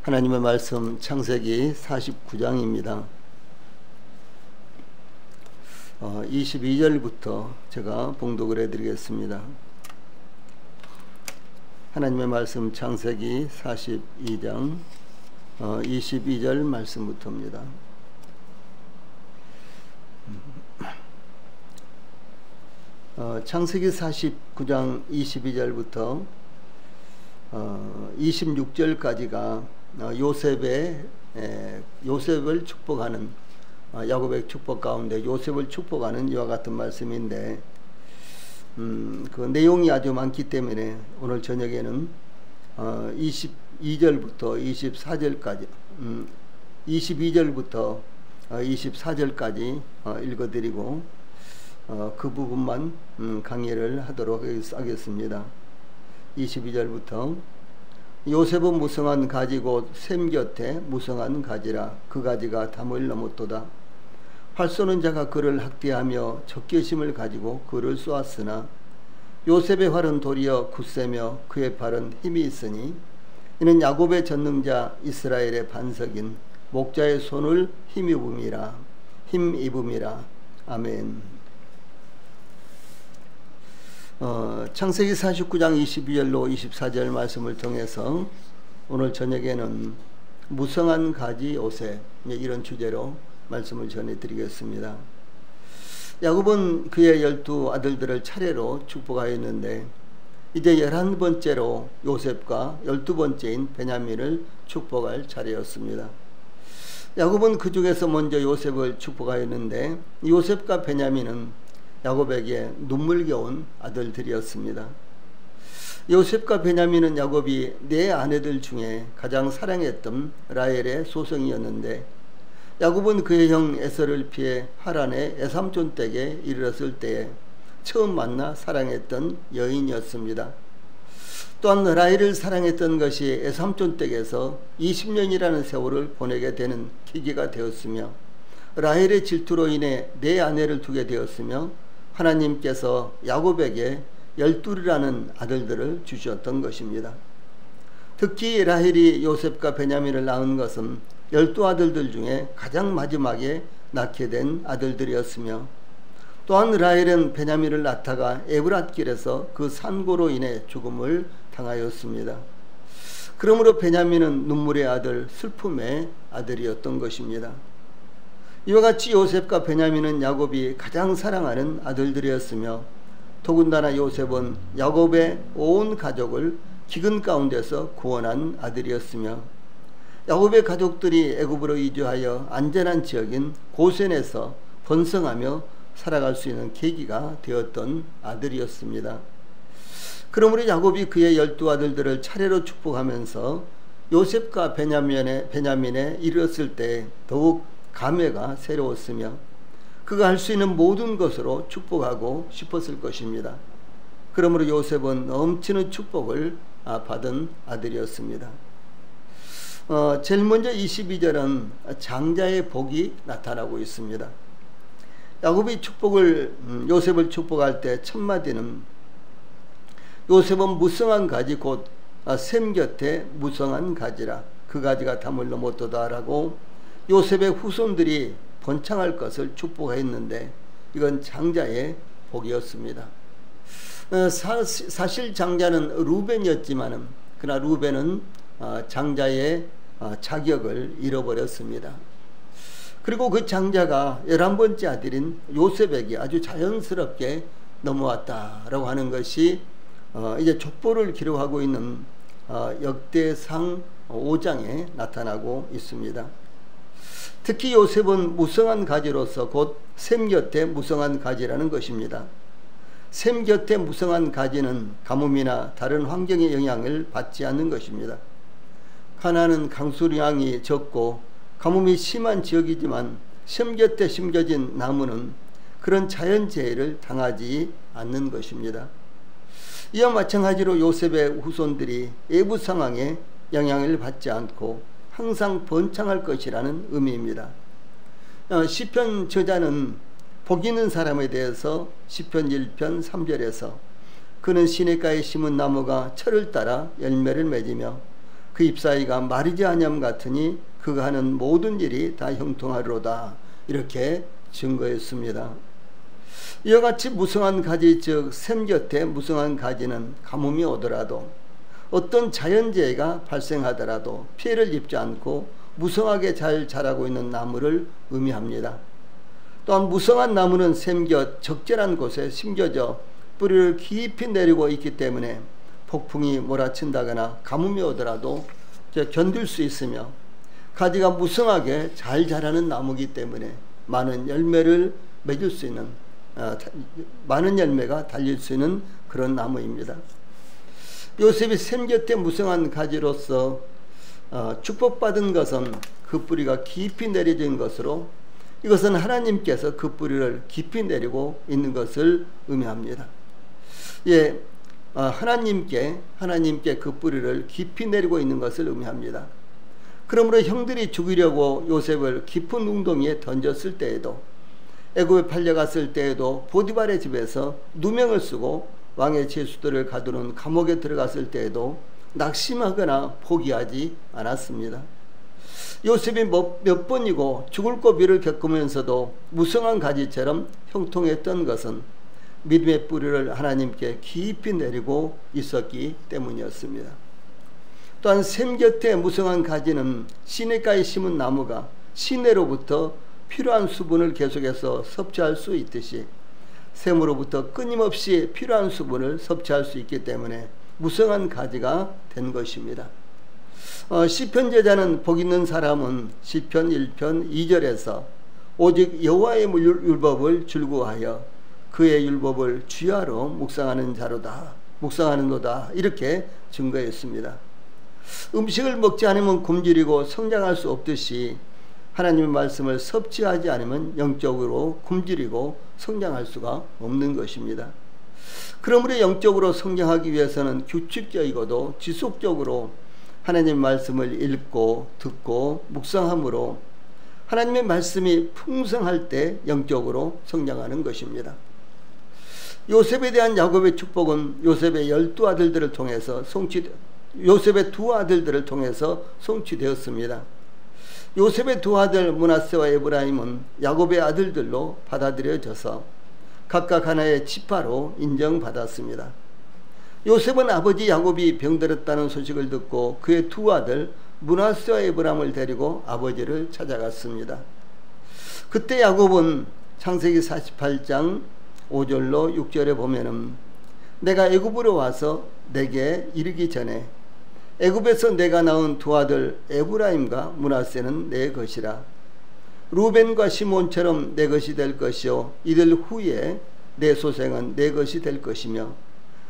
하나님의 말씀 창세기 49장입니다. 22절부터 제가 봉독을 해드리겠습니다. 하나님의 말씀 창세기 42장 22절 말씀부터입니다. 창세기 49장 22절부터 26절까지가 요셉을 축복하는 야곱의 축복 가운데 요셉을 축복하는 이와 같은 말씀인데 그 내용이 아주 많기 때문에 오늘 저녁에는 22절부터 24절까지 22절부터 24절까지 읽어드리고 그 부분만 강의를 하도록 하겠습니다. 22절부터 요셉은 무성한 가지 곧 샘 곁에 무성한 가지라. 그 가지가 담을 넘었도다. 활 쏘는 자가 그를 학대하며 적개심을 가지고 그를 쏘았으나 요셉의 활은 도리어 굳세며 그의 팔은 힘이 있으니 이는 야곱의 전능자 이스라엘의 반석인 목자의 손을 힘입음이라. 아멘. 창세기 49장 22절로 24절 말씀을 통해서 오늘 저녁에는 무성한 가지 요셉, 이런 주제로 말씀을 전해드리겠습니다. 야곱은 그의 12 아들들을 차례로 축복하였는데 이제 11번째로 요셉과 12번째인 베냐민을 축복할 차례였습니다. 야곱은 그 중에서 먼저 요셉을 축복하였는데 요셉과 베냐민은 야곱에게 눈물겨운 아들들이었습니다. 요셉과 베냐민은 야곱이 네 아내들 중에 가장 사랑했던 라헬의 소송이었는데 야곱은 그의 형 에서를 피해 하란의 애삼촌 댁에 이르렀을 때에 처음 만나 사랑했던 여인이었습니다. 또한 라헬을 사랑했던 것이 애삼촌 댁에서 20년이라는 세월을 보내게 되는 계기가 되었으며 라헬의 질투로 인해 네 아내를 두게 되었으며 하나님께서 야곱에게 12이라는 아들들을 주셨던 것입니다. 특히 라헬이 요셉과 베냐민을 낳은 것은 12아들들 중에 가장 마지막에 낳게 된 아들들이었으며 또한 라헬은 베냐민을 낳다가 에브랏길에서 그 산고로 인해 죽음을 당하였습니다. 그러므로 베냐민은 눈물의 아들, 슬픔의 아들이었던 것입니다. 이와 같이 요셉과 베냐민은 야곱이 가장 사랑하는 아들들이었으며 더군다나 요셉은 야곱의 온 가족을 기근 가운데서 구원한 아들이었으며 야곱의 가족들이 애굽으로 이주하여 안전한 지역인 고센에서 번성하며 살아갈 수 있는 계기가 되었던 아들이었습니다. 그러므로 야곱이 그의 12아들들을 차례로 축복하면서 요셉과 베냐민에 이르렀을 때 더욱 감회가 새로웠으며 그가 할 수 있는 모든 것으로 축복하고 싶었을 것입니다. 그러므로 요셉은 넘치는 축복을 받은 아들이었습니다. 제일 먼저 22절은 장자의 복이 나타나고 있습니다. 야곱이 요셉을 축복할 때 첫 마디는 요셉은 무성한 가지 곧 샘 곁에 무성한 가지라. 그 가지가 담을 넘었도다 라고 요셉의 후손들이 번창할 것을 축복했는데 이건 장자의 복이었습니다. 사실 장자는 루벤이었지만 그러나 루벤은 장자의 자격을 잃어버렸습니다. 그리고 그 장자가 11번째 아들인 요셉에게 아주 자연스럽게 넘어왔다라고 하는 것이 이제 족보를 기록하고 있는 역대상 5장에 나타나고 있습니다. 특히 요셉은 무성한 가지로서 곧 샘 곁에 무성한 가지라는 것입니다. 샘 곁에 무성한 가지는 가뭄이나 다른 환경의 영향을 받지 않는 것입니다. 가나안은 강수량이 적고 가뭄이 심한 지역이지만 샘 곁에 심겨진 나무는 그런 자연재해를 당하지 않는 것입니다. 이와 마찬가지로 요셉의 후손들이 외부 상황에 영향을 받지 않고 항상 번창할 것이라는 의미입니다. 시편 저자는 복 있는 사람에 대해서 시편 1편 3절에서 그는 시냇가에 심은 나무가 철을 따라 열매를 맺으며 그 잎사귀가 마르지 아니함 같으니 그가 하는 모든 일이 다 형통하리로다. 이렇게 증거했습니다. 이와 같이 무성한 가지, 즉 샘 곁에 무성한 가지는 가뭄이 오더라도 어떤 자연재해가 발생하더라도 피해를 입지 않고 무성하게 잘 자라고 있는 나무를 의미합니다. 또한 무성한 나무는 샘 곁 적절한 곳에 심겨져 뿌리를 깊이 내리고 있기 때문에 폭풍이 몰아친다거나 가뭄이 오더라도 견딜 수 있으며, 가지가 무성하게 잘 자라는 나무이기 때문에 많은 열매를 맺을 수 있는, 많은 열매가 달릴 수 있는 그런 나무입니다. 요셉이 샘 곁에 무성한 가지로서 축복받은 것은 그 뿌리가 깊이 내려진 것으로, 이것은 하나님께서 그 뿌리를 깊이 내리고 있는 것을 의미합니다. 예, 하나님께 그 뿌리를 깊이 내리고 있는 것을 의미합니다. 그러므로 형들이 죽이려고 요셉을 깊은 웅덩이에 던졌을 때에도, 애굽에 팔려갔을 때에도, 보디발의 집에서 누명을 쓰고 왕의 제수들을 가두는 감옥에 들어갔을 때에도 낙심하거나 포기하지 않았습니다. 요셉이 몇 번이고 죽을 고비를 겪으면서도 무성한 가지처럼 형통했던 것은 믿음의 뿌리를 하나님께 깊이 내리고 있었기 때문이었습니다. 또한 샘 곁에 무성한 가지는 시냇가에 심은 나무가 시내로부터 필요한 수분을 계속해서 섭취할 수 있듯이 샘으로부터 끊임없이 필요한 수분을 섭취할 수 있기 때문에 무성한 가지가 된 것입니다. 시편 제자는 복 있는 사람은 시편 1편 2절에서 오직 여호와의 율법을 즐거워하여 그의 율법을 주야로 묵상하는도다 이렇게 증거했습니다. 음식을 먹지 않으면 굶주리고 성장할 수 없듯이 하나님의 말씀을 섭취하지 않으면 영적으로 굶주리고 성장할 수가 없는 것입니다. 그러므로 영적으로 성장하기 위해서는 규칙적이고도 지속적으로 하나님의 말씀을 읽고 듣고 묵상함으로 하나님의 말씀이 풍성할 때 영적으로 성장하는 것입니다. 요셉에 대한 야곱의 축복은 요셉의 12아들들을 통해서 요셉의 두 아들들을 통해서 성취되었습니다. 요셉의 두 아들 므낫세와 에브라임은 야곱의 아들들로 받아들여져서 각각 하나의 지파로 인정받았습니다. 요셉은 아버지 야곱이 병들었다는 소식을 듣고 그의 두 아들 므낫세와 에브라임을 데리고 아버지를 찾아갔습니다. 그때 야곱은 창세기 48장 5절로 6절에 보면은 내가 애굽으로 와서 내게 이르기 전에 애굽에서 내가 낳은 두 아들 에브라임과 므낫세는 내 것이라. 루벤과 시몬처럼 내 것이 될 것이요 이들 후에 내 소생은 내 것이 될 것이며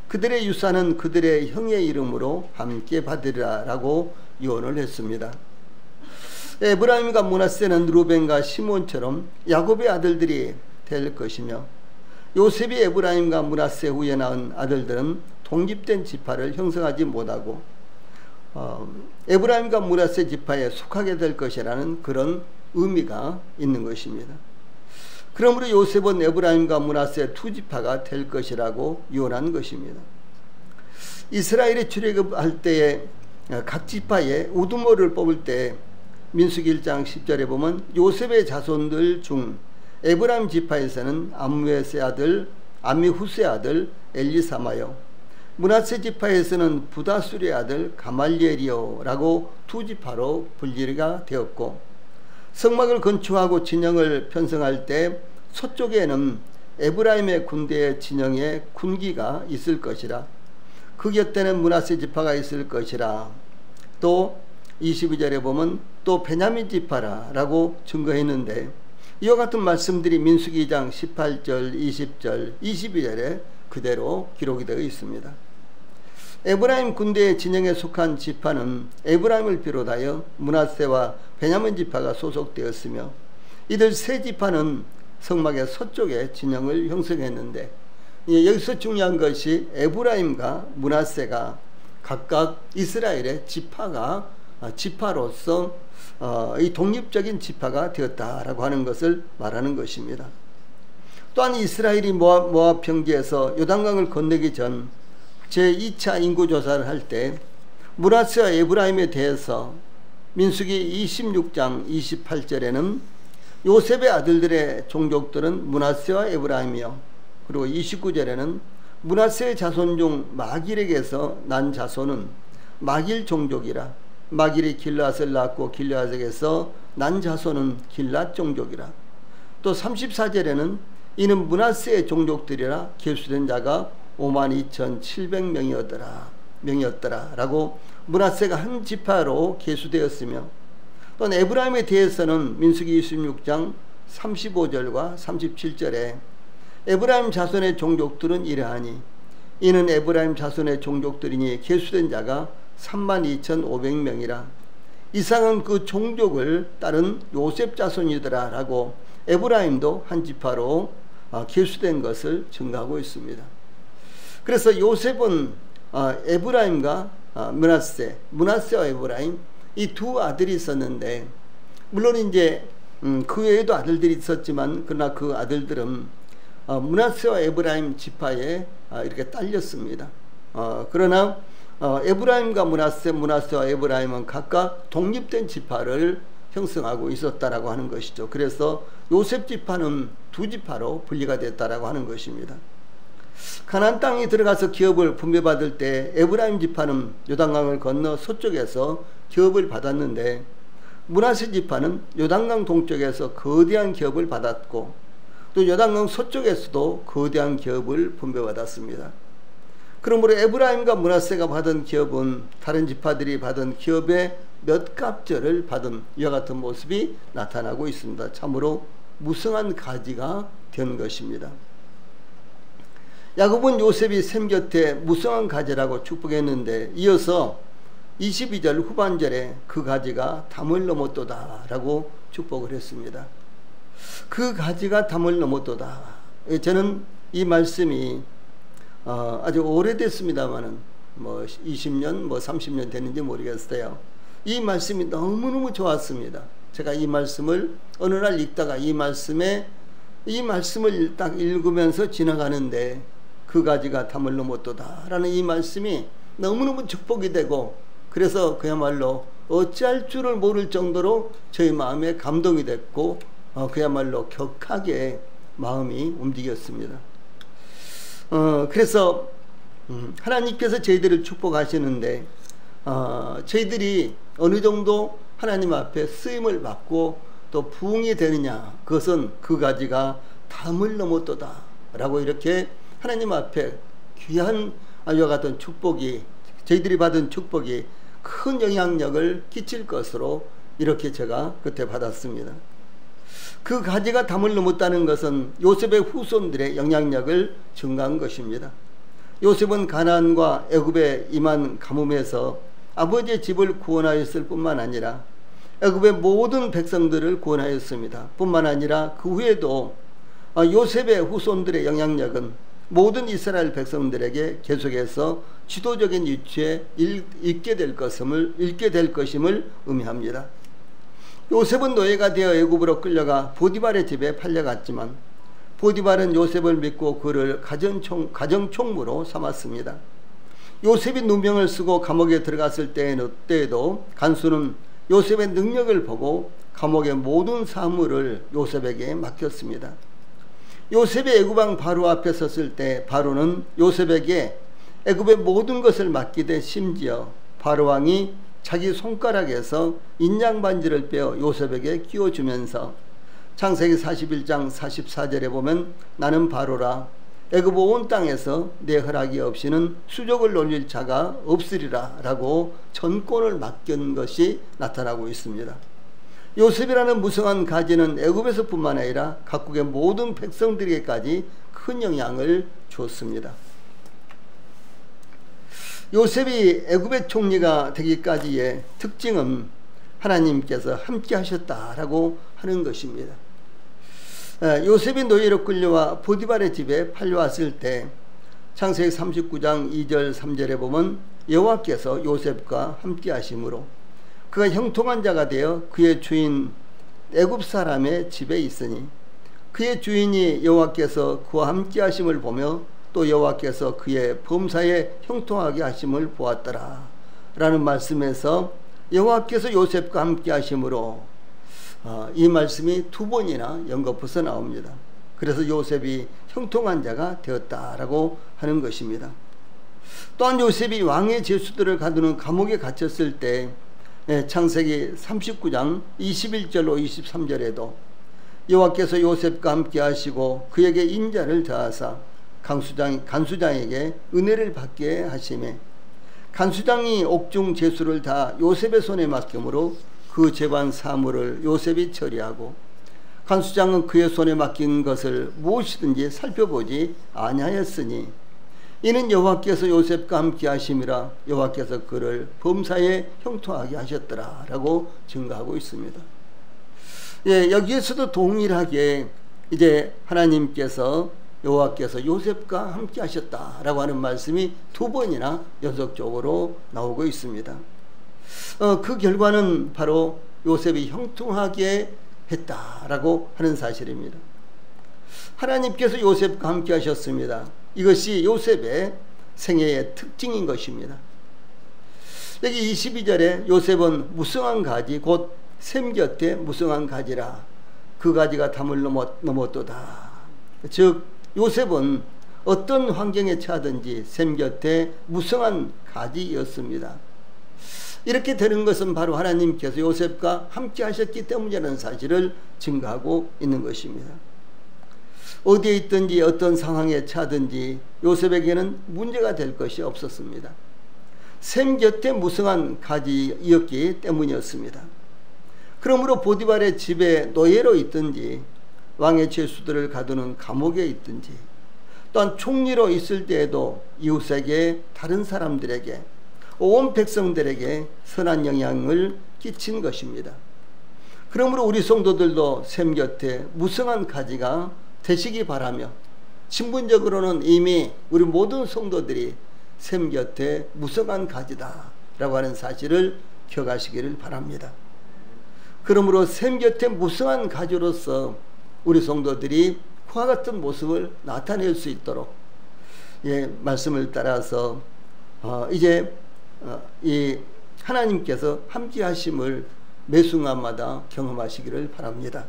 그들의 유산은 그들의 형의 이름으로 함께 받으리라 라고 유언을 했습니다. 에브라임과 므낫세는 루벤과 시몬처럼 야곱의 아들들이 될 것이며 요셉이 에브라임과 므낫세 후에 낳은 아들들은 독립된 지파를 형성하지 못하고 에브라임과 므낫세 지파에 속하게 될 것이라는 그런 의미가 있는 것입니다. 그러므로 요셉은 에브라임과 므낫세 두 지파가 될 것이라고 유언한 것입니다. 이스라엘이 출애굽할 때에 각 지파에 우두머리를 뽑을 때 민수기 1장 10절에 보면 요셉의 자손들 중 에브라임 지파에서는 암므에스의 아들 암미후스의 아들 엘리사마요 므낫세 지파에서는 부다술의 아들 가말리엘이요 라고 두 지파로 분리가 되었고, 성막을 건축하고 진영을 편성할 때 서쪽에는 에브라임의 군대의 진영에 군기가 있을 것이라, 그 곁에는 므낫세 지파가 있을 것이라, 또 22절에 보면 또 베냐민 지파라 라고 증거했는데, 이와 같은 말씀들이 민수기 2장 18절 20절 22절에 그대로 기록이 되어 있습니다. 에브라임 군대의 진영에 속한 지파는 에브라임을 비롯하여 므낫세와 베냐민 지파가 소속되었으며, 이들 세 지파는 성막의 서쪽에 진영을 형성했는데, 여기서 중요한 것이 에브라임과 므낫세가 각각 이스라엘의 지파로서 이 독립적인 지파가 되었다라고 하는 것을 말하는 것입니다. 또한 이스라엘이 모압 평지에서 요단강을 건너기 전 제2차 인구조사를 할 때 므낫세와 에브라임에 대해서 민수기 26장 28절에는 요셉의 아들들의 종족들은 므낫세와 에브라임이요, 그리고 29절에는 므낫세의 자손 중 마길에게서 난 자손은 마길 종족이라, 마길이 길앗을 낳고 길앗에게서 난 자손은 길앗 종족이라. 또 34절에는 이는 므낫세의 종족들이라 계수된 자가 52,700명이었더라 라고 므낫세가 한 지파로 계수되었으며, 또는 에브라임에 대해서는 민수기 26장 35절과 37절에 에브라임 자손의 종족들은 이러하니 이는 에브라임 자손의 종족들이니 계수된 자가 32,500명이라. 이상은 그 종족을 따른 요셉 자손이더라 라고 에브라임도 한 지파로 계수된 것을 증거하고 있습니다. 그래서 요셉은 에브라임과 므낫세와 에브라임 이 두 아들이 있었는데, 물론 이제 그 외에도 아들들이 있었지만 그러나 그 아들들은 므낫세와 에브라임 지파에 이렇게 딸렸습니다. 그러나 에브라임과 므낫세와 에브라임은 각각 독립된 지파를 형성하고 있었다라고 하는 것이죠. 그래서 요셉 지파는 두 지파로 분리가 됐다라고 하는 것입니다. 가나안 땅에 들어가서 기업을 분배받을 때 에브라임 지파는 요단강을 건너 서쪽에서 기업을 받았는데, 므낫세 지파는 요단강 동쪽에서 거대한 기업을 받았고, 또 요단강 서쪽에서도 거대한 기업을 분배받았습니다. 그러므로 에브라임과 므낫세가 받은 기업은 다른 지파들이 받은 기업의 몇 갑절을 받은 이와 같은 모습이 나타나고 있습니다. 참으로 무성한 가지가 된 것입니다. 야곱은 요셉이 샘 곁에 무성한 가지라고 축복했는데, 이어서 22절 후반절에 그 가지가 담을 넘었도다 라고 축복을 했습니다. 그 가지가 담을 넘었도다. 저는 이 말씀이 아주 오래됐습니다만은 20년 30년 됐는지 모르겠어요. 이 말씀이 너무너무 좋았습니다. 제가 이 말씀을 어느 날 읽다가 이 말씀을 딱 읽으면서 지나가는데, 그 가지가 담을 넘었도다 라는 이 말씀이 너무너무 축복이 되고, 그래서 그야말로 어찌할 줄을 모를 정도로 저희 마음에 감동이 됐고, 그야말로 격하게 마음이 움직였습니다. 그래서 하나님께서 저희들을 축복하시는데, 저희들이 어느 정도 하나님 앞에 쓰임을 받고 또 부흥이 되느냐, 그것은 그 가지가 담을 넘었도다 라고 이렇게 하나님 앞에 귀한 이와 같은 축복이, 저희들이 받은 축복이 큰 영향력을 끼칠 것으로 이렇게 제가 그때 받았습니다. 그 가지가 담을 넘었다는 것은 요셉의 후손들의 영향력을 증가한 것입니다. 요셉은 가나안과 애굽에 임한 가뭄에서 아버지의 집을 구원하였을 뿐만 아니라 애굽의 모든 백성들을 구원하였습니다. 뿐만 아니라 그 후에도 요셉의 후손들의 영향력은 모든 이스라엘 백성들에게 계속해서 지도적인 위치에 있게 될 것임을 의미합니다. 요셉은 노예가 되어 애굽으로 끌려가 보디발의 집에 팔려갔지만, 보디발은 요셉을 믿고 그를 가정총무로 삼았습니다. 요셉이 누명을 쓰고 감옥에 들어갔을 때에도 간수는 요셉의 능력을 보고 감옥의 모든 사물을 요셉에게 맡겼습니다. 요셉이 애굽왕 바로 앞에 섰을 때 바로는 요셉에게 애굽의 모든 것을 맡기되, 심지어 바로왕이 자기 손가락에서 인양 반지를 빼어 요셉에게 끼워주면서 창세기 41장 44절에 보면 나는 바로라, 애굽 온 땅에서 내 허락이 없이는 수족을 놀릴 자가 없으리라 라고 전권을 맡긴 것이 나타나고 있습니다. 요셉이라는 무성한 가지는 애굽에서뿐만 아니라 각국의 모든 백성들에게까지 큰 영향을 주었습니다. 요셉이 애굽의 총리가 되기까지의 특징은 하나님께서 함께 하셨다라고 하는 것입니다. 요셉이 노예로 끌려와 보디발의 집에 팔려왔을 때 창세기 39장 2절 3절에 보면 여호와께서 요셉과 함께 하심으로 그가 형통한 자가 되어 그의 주인 애굽 사람의 집에 있으니 그의 주인이 여호와께서 그와 함께 하심을 보며 또 여호와께서 그의 범사에 형통하게 하심을 보았더라 라는 말씀에서 여호와께서 요셉과 함께 하심으로 이 말씀이 두 번이나 연거푸서 나옵니다. 그래서 요셉이 형통한 자가 되었다라고 하는 것입니다. 또한 요셉이 왕의 죄수들을 가두는 감옥에 갇혔을 때 창세기 39장 21절로 23절에도 여호와께서 요셉과 함께 하시고 그에게 인자를 더하사 간수장에게 은혜를 받게 하시매 간수장이 옥중 죄수를 다 요셉의 손에 맡김으로 그 재반 사물을 요셉이 처리하고 간수장은 그의 손에 맡긴 것을 무엇이든지 살펴보지 아니하였으니 이는 여호와께서 요셉과 함께 하심이라 여호와께서 그를 범사에 형통하게 하셨더라 라고 증거하고 있습니다. 여기에서도 동일하게 이제 하나님께서 여호와께서 요셉과 함께 하셨다라고 하는 말씀이 두 번이나 연속적으로 나오고 있습니다. 그 결과는 바로 요셉이 형통하게 했다라고 하는 사실입니다. 하나님께서 요셉과 함께 하셨습니다. 이것이 요셉의 생애의 특징인 것입니다. 여기 22절에 요셉은 무성한 가지 곧 샘 곁에 무성한 가지라 그 가지가 담을 넘었도다. 즉 요셉은 어떤 환경에 처하든지 샘 곁에 무성한 가지였습니다. 이렇게 되는 것은 바로 하나님께서 요셉과 함께 하셨기 때문이라는 사실을 증거하고 있는 것입니다. 어디에 있든지 어떤 상황에 처하든지 요셉에게는 문제가 될 것이 없었습니다. 샘 곁에 무성한 가지였기 때문이었습니다. 그러므로 보디발의 집에 노예로 있든지 왕의 죄수들을 가두는 감옥에 있든지 또한 총리로 있을 때에도 이웃에게 다른 사람들에게 온 백성들에게 선한 영향을 끼친 것입니다. 그러므로 우리 성도들도 샘 곁에 무성한 가지가 되시기 바라며 신분적으로는 이미 우리 모든 성도들이 샘 곁에 무성한 가지다 라고 하는 사실을 기억하시기를 바랍니다. 그러므로 샘 곁에 무성한 가지로서 우리 성도들이 그와 같은 모습을 나타낼 수 있도록 말씀을 따라서 이제 이 하나님께서 함께 하심을 매 순간마다 경험하시기를 바랍니다.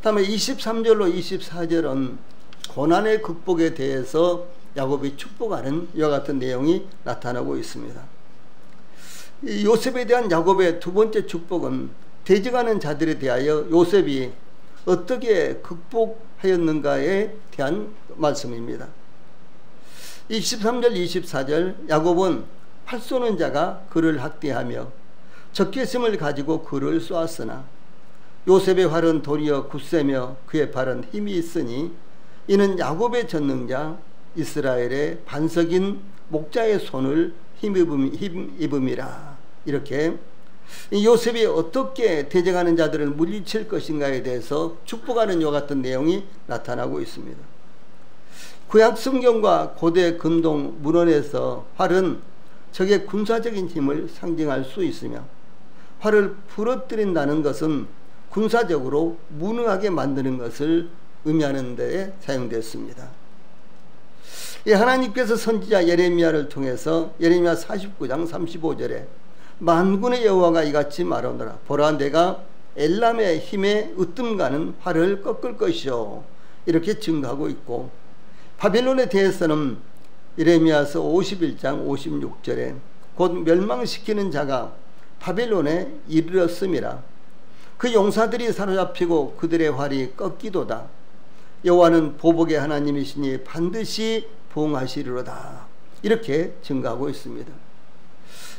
다음에 23절로 24절은 고난의 극복에 대해서 야곱이 축복하는 이와 같은 내용이 나타나고 있습니다. 요셉에 대한 야곱의 두 번째 축복은 대적하는 자들에 대하여 요셉이 어떻게 극복하였는가에 대한 말씀입니다. 23절 24절 야곱은 활 쏘는 자가 그를 학대하며 적개심을 가지고 그를 쏘았으나 요셉의 활은 도리어 굳세며 그의 발은 힘이 있으니 이는 야곱의 전능자 이스라엘의 반석인 목자의 손을 힘입음이라. 이렇게 요셉이 어떻게 대적하는 자들을 물리칠 것인가에 대해서 축복하는 이와 같은 내용이 나타나고 있습니다. 구약 성경과 고대 근동 문헌에서 활은 적의 군사적인 힘을 상징할 수 있으며 활을 부러뜨린다는 것은 군사적으로 무능하게 만드는 것을 의미하는 데 사용됐습니다. 하나님께서 선지자 예레미야를 통해서 예레미야 49장 35절에 만군의 여호와가 이같이 말하노라. 보라, 내가 엘람의 힘에 으뜸가는 활을 꺾을 것이요. 이렇게 증거하고 있고, 바벨론에 대해서는 예레미야서 51장 56절에 곧 멸망시키는 자가 바벨론에 이르렀음이라. 그 용사들이 사로잡히고 그들의 활이 꺾이도다. 여호와는 보복의 하나님이시니 반드시 보응하시리로다. 이렇게 증거하고 있습니다.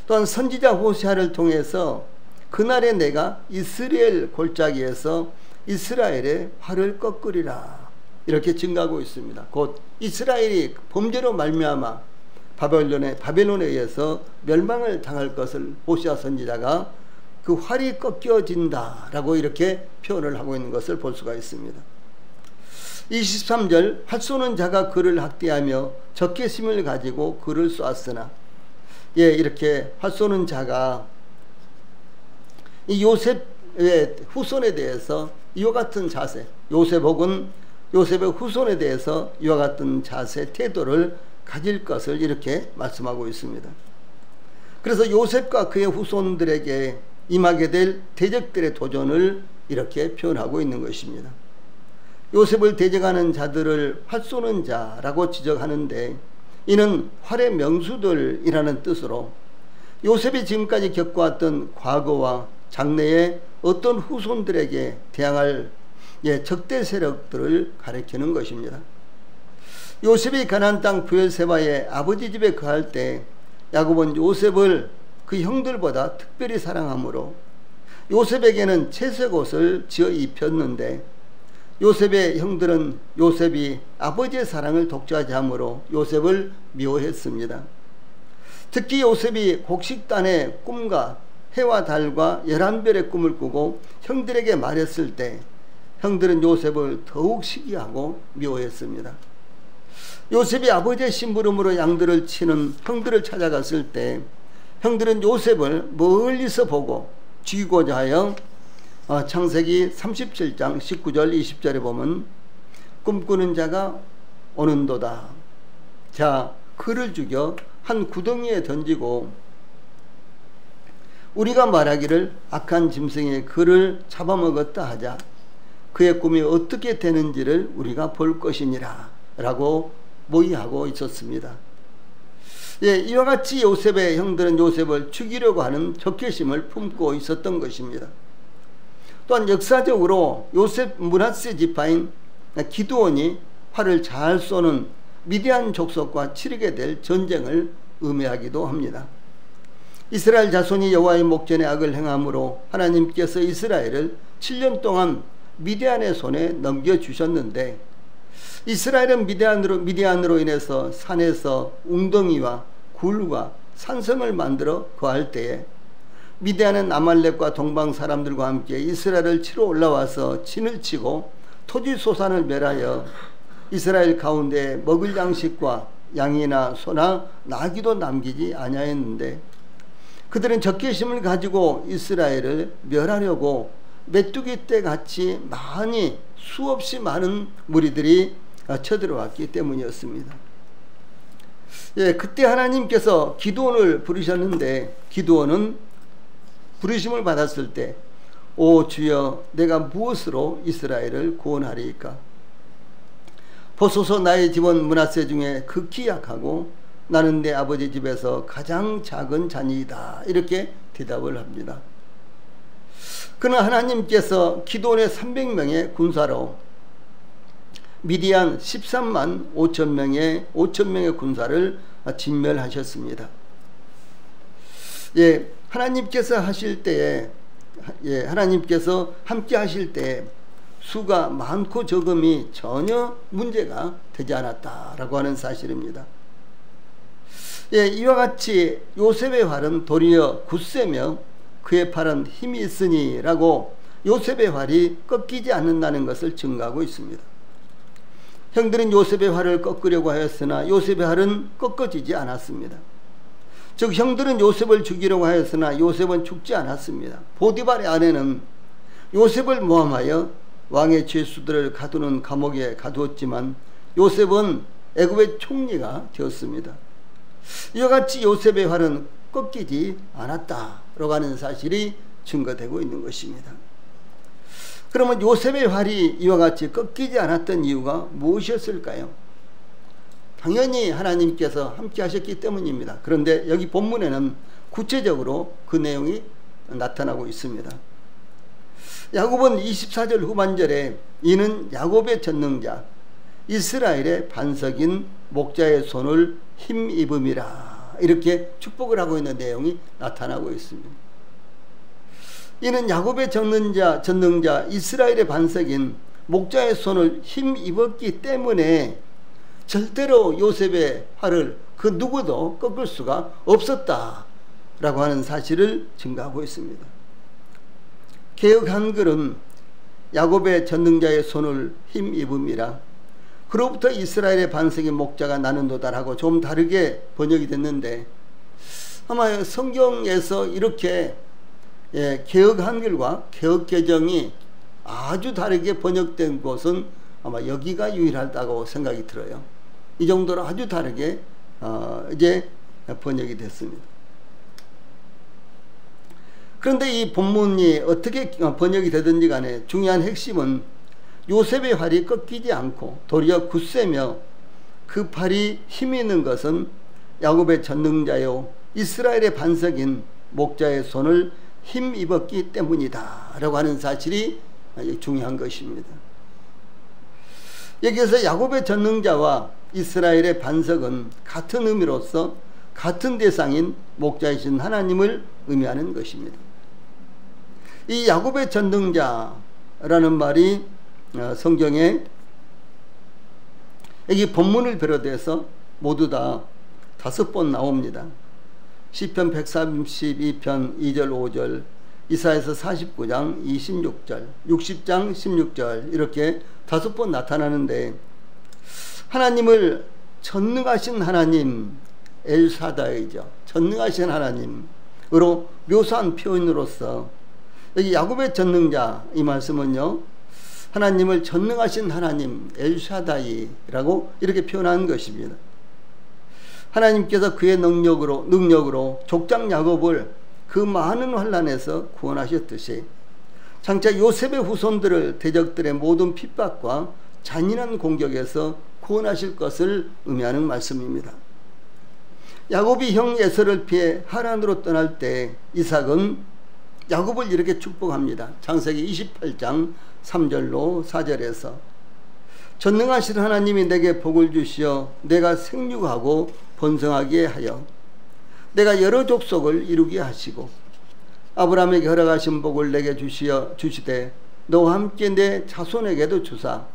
또한 선지자 호세아를 통해서 그날에 내가 이스라엘 골짜기에서 이스라엘의 활을 꺾으리라. 이렇게 증거하고 있습니다. 곧 이스라엘이 범죄로 말미암아 바벨론에 의해서 멸망을 당할 것을 호세아 선지자가 그 활이 꺾여진다라고 이렇게 표현을 하고 있는 것을 볼 수가 있습니다. 23절 활 쏘는 자가 그를 학대하며 적개심을 가지고 그를 쏘았으나, 이렇게 활 쏘는 자가 이 요셉의 후손에 대해서 이와 같은 자세, 요셉의 후손에 대해서 이와 같은 자세, 태도를 가질 것을 이렇게 말씀하고 있습니다. 그래서 요셉과 그의 후손들에게 임하게 될 대적들의 도전을 이렇게 표현하고 있는 것입니다. 요셉을 대적하는 자들을 활 쏘는 자라고 지적하는데, 이는 활의 명수들이라는 뜻으로 요셉이 지금까지 겪어왔던 과거와 장래의 어떤 후손들에게 대항할 적대 세력들을 가리키는 것입니다. 요셉이 가나안 땅 브엘세바의 아버지 집에 거할 때 야곱은 요셉을 그 형들보다 특별히 사랑하므로 요셉에게는 채색 옷을 지어 입혔는데, 요셉의 형들은 요셉이 아버지의 사랑을 독차지 하므로 요셉을 미워했습니다. 특히 요셉이 곡식단의 꿈과 해와 달과 11별의 꿈을 꾸고 형들에게 말했을 때 형들은 요셉을 더욱 시기하고 미워했습니다. 요셉이 아버지의 심부름으로 양들을 치는 형들을 찾아갔을 때 형들은 요셉을 멀리서 보고 죽이고자 하여 창세기 37장 19절 20절에 보면 꿈꾸는 자가 오는도다. 자, 그를 죽여 한 구덩이에 던지고 우리가 말하기를 악한 짐승이 그를 잡아먹었다 하자. 그의 꿈이 어떻게 되는지를 우리가 볼 것이니라 라고 모의하고 있었습니다. 이와 같이 요셉의 형들은 요셉을 죽이려고 하는 적개심을 품고 있었던 것입니다. 또한 역사적으로 요셉 므낫세 지파인 기드온이 활을 잘 쏘는 미디안 족속과 치르게 될 전쟁을 의미하기도 합니다. 이스라엘 자손이 여호와의 목전에 악을 행함으로 하나님께서 이스라엘을 7년 동안 미디안의 손에 넘겨주셨는데, 이스라엘은 미디안으로 인해서 산에서 웅덩이와 굴과 산성을 만들어 거할 때에 미디안은 아말렉과 동방 사람들과 함께 이스라엘을 치러 올라와서 진을 치고 토지 소산을 멸하여 이스라엘 가운데 먹을 양식과 양이나 소나 나귀도 남기지 아니하였는데, 그들은 적개심을 가지고 이스라엘을 멸하려고 메뚜기 떼 같이 많이 수없이 많은 무리들이 쳐들어왔기 때문이었습니다. 그때 하나님께서 기드온을 부르셨는데, 기드온은 부르심을 받았을 때 오 주여, 내가 무엇으로 이스라엘을 구원하리이까? 보소서, 나의 집은 므낫세 중에 극히 약하고 나는 내 아버지 집에서 가장 작은 자니이다. 이렇게 대답을 합니다. 그러나 하나님께서 기드온의 300명의 군사로 미디안 13만 5천 명의 군사를 진멸하셨습니다. 하나님께서 하실 때에, 하나님께서 함께 하실 때에 수가 많고 적음이 전혀 문제가 되지 않았다라고 하는 사실입니다. 이와 같이 요셉의 활은 도리어 굳세며 그의 팔은 힘이 있으니 라고 요셉의 활이 꺾이지 않는다는 것을 증거하고 있습니다. 형들은 요셉의 활을 꺾으려고 하였으나 요셉의 활은 꺾어지지 않았습니다. 즉 형들은 요셉을 죽이려고 하였으나 요셉은 죽지 않았습니다. 보디발의 아내는 요셉을 모함하여 왕의 죄수들을 가두는 감옥에 가두었지만 요셉은 애굽의 총리가 되었습니다. 이와 같이 요셉의 활은 꺾이지 않았다라고 하는 사실이 증거되고 있는 것입니다. 그러면 요셉의 활이 이와 같이 꺾이지 않았던 이유가 무엇이었을까요? 당연히 하나님께서 함께 하셨기 때문입니다. 그런데 여기 본문에는 구체적으로 그 내용이 나타나고 있습니다. 야곱은 24절 후반절에 이는 야곱의 전능자 이스라엘의 반석인 목자의 손을 힘입음이라 이렇게 축복을 하고 있는 내용이 나타나고 있습니다. 이는 야곱의 전능자 이스라엘의 반석인 목자의 손을 힘입었기 때문에 절대로 요셉의 활을 그 누구도 꺾을 수가 없었다라고 하는 사실을 증거하고 있습니다. 개역 한글은 야곱의 전능자의 손을 힘입음이라 그로부터 이스라엘의 반석인 목자가 나는도다라고 좀 다르게 번역이 됐는데, 아마 성경에서 이렇게 개역 한글과 개역 개정이 아주 다르게 번역된 곳은 아마 여기가 유일하다고 생각이 들어요. 이 정도로 아주 다르게 이제 번역이 됐습니다. 그런데 이 본문이 어떻게 번역이 되든지 간에 중요한 핵심은 요셉의 팔이 꺾이지 않고 도리어 굳세며 그 팔이 힘이 있는 것은 야곱의 전능자요 이스라엘의 반석인 목자의 손을 힘입었기 때문이다 라고 하는 사실이 중요한 것입니다. 여기에서 야곱의 전능자와 이스라엘의 반석은 같은 의미로서 같은 대상인 목자이신 하나님을 의미하는 것입니다. 이 야곱의 전능자라는 말이 성경에 여기 본문을 비롯해서 모두 다 5번 나옵니다. 시편 132편 2절 5절, 이사야서 49장 26절, 60장 16절 이렇게 5번 나타나는데 하나님을 전능하신 하나님 엘사다이죠. 전능하신 하나님으로 묘사한 표현으로서 여기 야곱의 전능자 이 말씀은요 하나님을 전능하신 하나님 엘샤다이라고 이렇게 표현한 것입니다. 하나님께서 그의 능력으로 족장 야곱을 그 많은 환난에서 구원하셨듯이 장차 요셉의 후손들을 대적들의 모든 핍박과 잔인한 공격에서 구원하실 것을 의미하는 말씀입니다. 야곱이 형 에서를 피해 하란으로 떠날 때 이삭은 야곱을 이렇게 축복합니다. 창세기 28장 3절로 4절에서 전능하신 하나님이 내게 복을 주시어 내가 생육하고 번성하게 하여 내가 여러 족속을 이루게 하시고 아브라함에게 허락하신 복을 내게 주시되 너와 함께 내 자손에게도 주사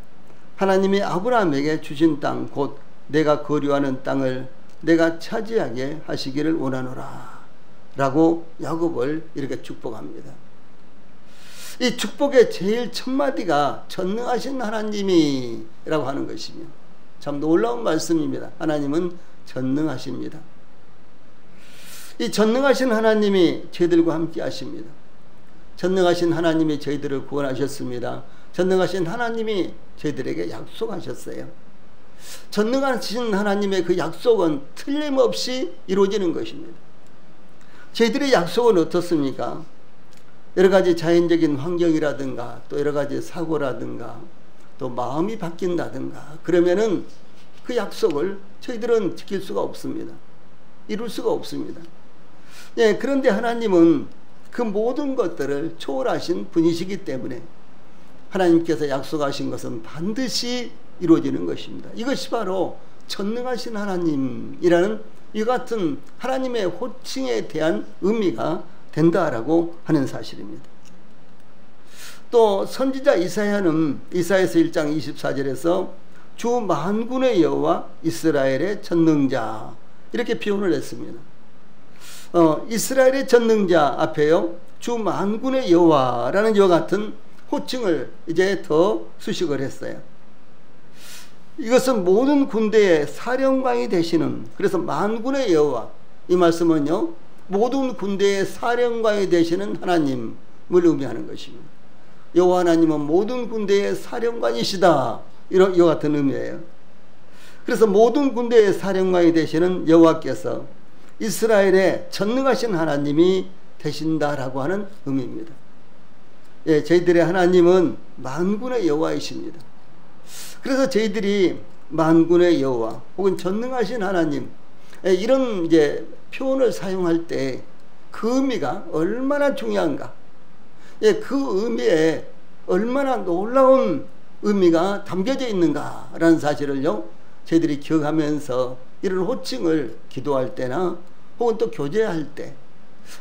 하나님이 아브라함에게 주신 땅 곧 내가 거류하는 땅을 내가 차지하게 하시기를 원하노라 라고 야곱을 이렇게 축복합니다. 이 축복의 제일 첫 마디가 전능하신 하나님이 라고 하는 것이며 참 놀라운 말씀입니다. 하나님은 전능하십니다. 이 전능하신 하나님이 저희들과 함께 하십니다. 전능하신 하나님이 저희들을 구원하셨습니다. 전능하신 하나님이 저희들에게 약속하셨어요. 전능하신 하나님의 그 약속은 틀림없이 이루어지는 것입니다. 저희들의 약속은 어떻습니까? 여러 가지 자연적인 환경이라든가 또 여러 가지 사고라든가 또 마음이 바뀐다든가 그러면은 그 약속을 저희들은 지킬 수가 없습니다. 이룰 수가 없습니다. 예, 그런데 하나님은 그 모든 것들을 초월하신 분이시기 때문에 하나님께서 약속하신 것은 반드시 이루어지는 것입니다. 이것이 바로 전능하신 하나님이라는 이 같은 하나님의 호칭에 대한 의미가 된다라고 하는 사실입니다. 또 선지자 이사야는 이사야서 1장 24절에서 주 만군의 여호와 이스라엘의 전능자 이렇게 표현을 했습니다. 이스라엘의 전능자 앞에요 주 만군의 여호와라는 이와 같은 호칭을 이제 더 수식을 했어요. 이것은 모든 군대의 사령관이 되시는, 그래서 만군의 여호와, 이 말씀은요 모든 군대의 사령관이 되시는 하나님을 의미하는 것입니다. 여호와 하나님은 모든 군대의 사령관이시다, 이와 같은 의미예요. 그래서 모든 군대의 사령관이 되시는 여호와께서 이스라엘의 전능하신 하나님이 되신다라고 하는 의미입니다. 예, 저희들의 하나님은 만군의 여호와이십니다. 그래서 저희들이 만군의 여호와 혹은 전능하신 하나님, 예, 이런 이제 표현을 사용할 때 그 의미가 얼마나 중요한가, 예, 그 의미에 얼마나 놀라운 의미가 담겨져 있는가라는 사실을요 저희들이 기억하면서 이런 호칭을 기도할 때나 혹은 또 교제할 때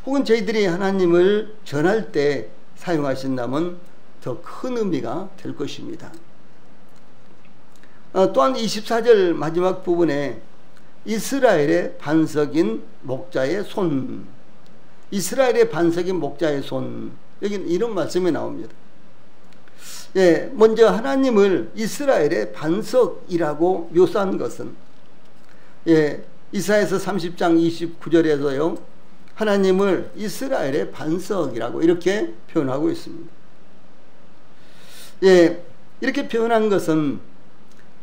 혹은 저희들이 하나님을 전할 때 사용하신다면 더 큰 의미가 될 것입니다. 또한 24절 마지막 부분에 이스라엘의 반석인 목자의 손, 이스라엘의 반석인 목자의 손, 여기 이런 말씀이 나옵니다. 예, 먼저 하나님을 이스라엘의 반석이라고 묘사한 것은, 예, 이사야서 30장 29절에서요 하나님을 이스라엘의 반석이라고 이렇게 표현하고 있습니다. 예, 이렇게 표현한 것은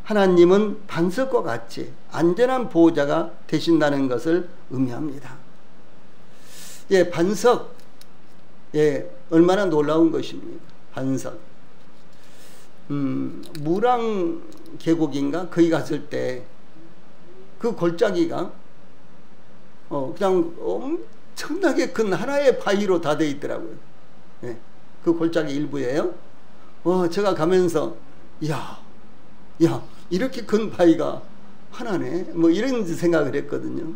하나님은 반석과 같이 안전한 보호자가 되신다는 것을 의미합니다. 예, 반석, 예, 얼마나 놀라운 것입니까? 반석. 무랑 계곡인가? 거기 갔을 때 그 골짜기가 그냥 엄청나게 큰 하나의 바위로 다 되어 있더라고요. 예, 그 골짜기 일부예요. 제가 가면서 야, 이렇게 큰 바위가 하나네. 뭐 이런 생각을 했거든요.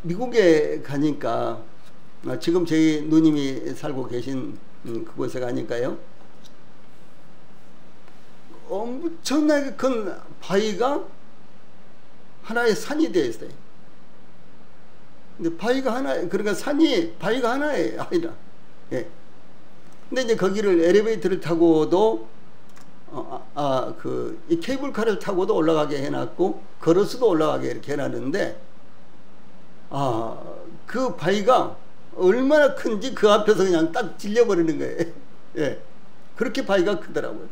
미국에 가니까 지금 저희 누님이 살고 계신 그곳에 가니까요, 엄청나게 큰 바위가 하나의 산이 되어 있어요. 근데 바위가 하나, 그러니까 바위가 하나예요. 아니라. 예. 근데 이제 거기를 엘리베이터를 타고도 이 케이블카를 타고도 올라가게 해놨고 걸어서도 올라가게 이렇게 해놨는데, 그 바위가 얼마나 큰지 그 앞에서 그냥 딱 질려버리는 거예요. 예. 그렇게 바위가 크더라고요.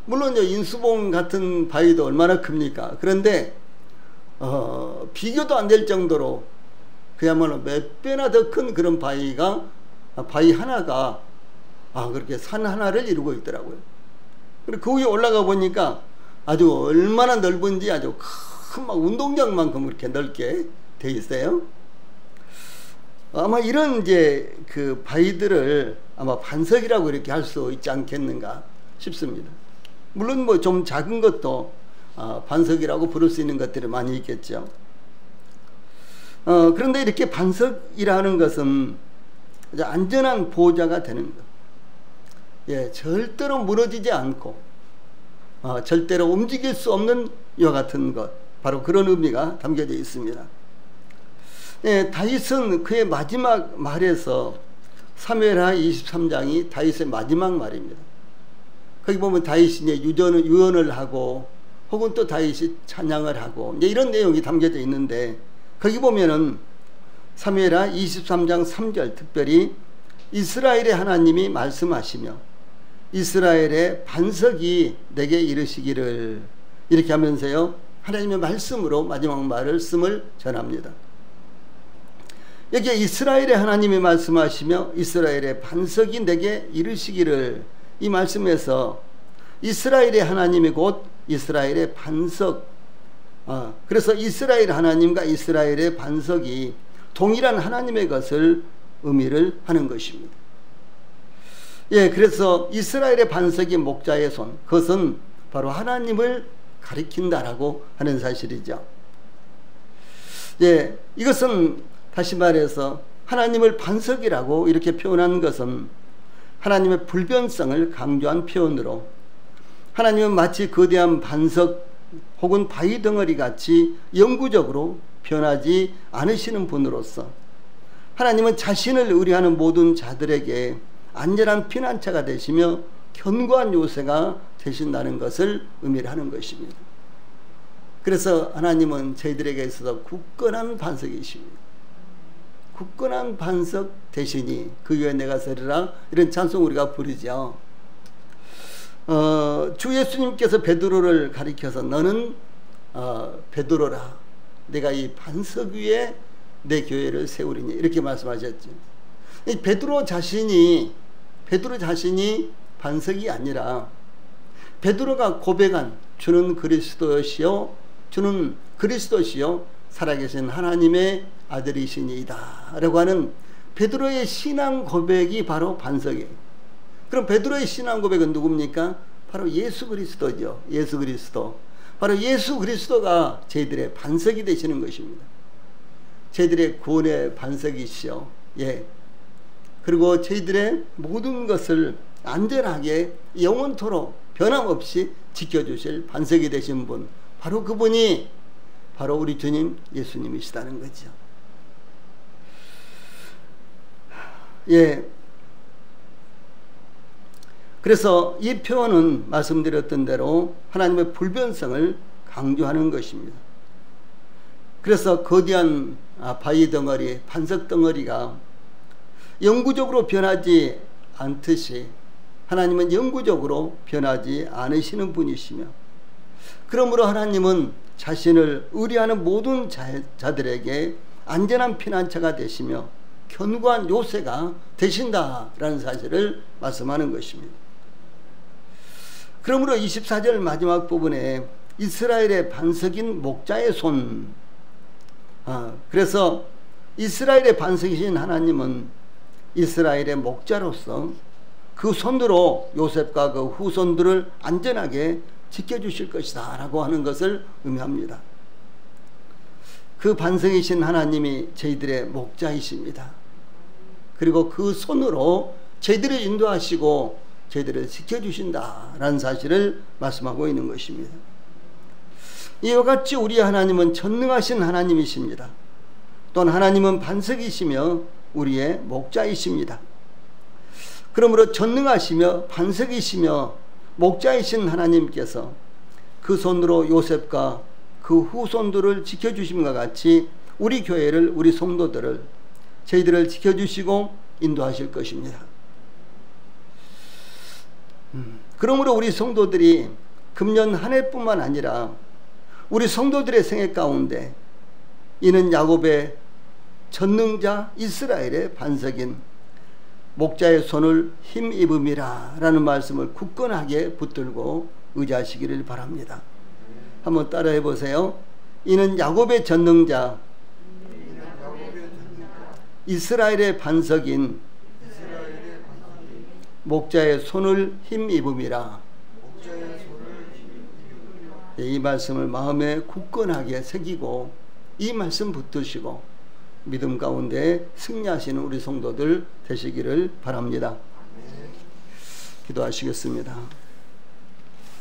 물론 인수봉 같은 바위도 얼마나 큽니까? 그런데 비교도 안 될 정도로 그야말로 몇 배나 더 큰 그런 바위 하나가 그렇게 산 하나를 이루고 있더라고요. 그리고 그 위에 올라가 보니까 아주 얼마나 넓은지 아주 큰 막 운동장만큼 그렇게 넓게 돼 있어요. 아마 이런 이제 그 바위들을 아마 반석이라고 이렇게 할 수 있지 않겠는가 싶습니다. 물론 뭐 좀 작은 것도 반석이라고 부를 수 있는 것들이 많이 있겠죠. 그런데 이렇게 반석이라는 것은 안전한 보호자가 되는 것. 예, 절대로 무너지지 않고 절대로 움직일 수 없는 이와 같은 것, 바로 그런 의미가 담겨져 있습니다. 예, 다윗은 그의 마지막 말에서 사무엘하 23장이 다윗의 마지막 말입니다. 거기 보면 다윗이 유언을 하고 혹은 또 다윗이 찬양을 하고 이런 내용이 담겨져 있는데, 거기 보면은 사무엘하 23장 3절 특별히 이스라엘의 하나님이 말씀하시며 이스라엘의 반석이 내게 이르시기를, 이렇게 하면서요 하나님의 말씀으로 마지막 말을 씀을 전합니다. 여기에 이스라엘의 하나님이 말씀하시며 이스라엘의 반석이 내게 이르시기를, 이 말씀에서 이스라엘의 하나님이 곧 이스라엘의 반석, 그래서 이스라엘 하나님과 이스라엘의 반석이 동일한 하나님의 것을 의미를 하는 것입니다. 예, 그래서 이스라엘의 반석이 목자의 손, 그것은 바로 하나님을 가리킨다라고 하는 사실이죠. 예, 이것은 다시 말해서 하나님을 반석이라고 이렇게 표현한 것은 하나님의 불변성을 강조한 표현으로, 하나님은 마치 거대한 반석 혹은 바위 덩어리 같이 영구적으로 변하지 않으시는 분으로서 하나님은 자신을 의뢰하는 모든 자들에게 안전한 피난처가 되시며 견고한 요새가 되신다는 것을 의미를 하는 것입니다. 그래서 하나님은 저희들에게 있어서 굳건한 반석이십니다. 굳건한 반석 되시니 그 위에 내가 서리라, 이런 찬송 우리가 부르죠. 주 예수님께서 베드로를 가리켜서 너는 베드로라, 내가 이 반석 위에 내 교회를 세우리니, 이렇게 말씀하셨죠. 이 베드로 자신이 반석이 아니라 베드로가 고백한 주는 그리스도시요 살아계신 하나님의 아들이시니이다 라고 하는 베드로의 신앙 고백이 바로 반석이에요. 그럼 베드로의 신앙 고백은 누굽니까? 바로 예수 그리스도죠. 예수 그리스도. 바로 예수 그리스도가 저희들의 반석이 되시는 것입니다. 저희들의 구원의 반석이시요. 예. 그리고 저희들의 모든 것을 안전하게 영원토록 변함없이 지켜주실 반석이 되신 분, 바로 그분이 바로 우리 주님 예수님이시다는 거죠. 예. 그래서 이 표현은 말씀드렸던 대로 하나님의 불변성을 강조하는 것입니다. 그래서 거대한 바위 덩어리, 반석 덩어리가 영구적으로 변하지 않듯이 하나님은 영구적으로 변하지 않으시는 분이시며, 그러므로 하나님은 자신을 의뢰하는 모든 자들에게 안전한 피난처가 되시며 견고한 요새가 되신다라는 사실을 말씀하는 것입니다. 그러므로 24절 마지막 부분에 이스라엘의 반석인 목자의 손, 그래서 이스라엘의 반석이신 하나님은 이스라엘의 목자로서 그 손으로 요셉과 그 후손들을 안전하게 지켜주실 것이다 라고 하는 것을 의미합니다. 그 반석이신 하나님이 저희들의 목자이십니다. 그리고 그 손으로 저희들을 인도하시고 저희들을 지켜주신다라는 사실을 말씀하고 있는 것입니다. 이와 같이 우리 하나님은 전능하신 하나님이십니다. 또한 하나님은 반석이시며 우리의 목자이십니다. 그러므로 전능하시며 반석이시며 목자이신 하나님께서 그 손으로 요셉과 그 후손들을 지켜주심과 같이 우리 교회를, 우리 성도들을, 저희들을 지켜주시고 인도하실 것입니다. 그러므로 우리 성도들이 금년 한 해뿐만 아니라 우리 성도들의 생애 가운데 이는 야곱의 전능자 이스라엘의 반석인 목자의 손을 힘입음이라 라는 말씀을 굳건하게 붙들고 의지하시기를 바랍니다. 한번 따라해 보세요. 이는 야곱의 전능자 이스라엘의 반석인 목자의 손을 힘입음이라. 이 말씀을 마음에 굳건하게 새기고 이 말씀 붙드시고 믿음 가운데 승리하시는 우리 성도들 되시기를 바랍니다. 기도하시겠습니다.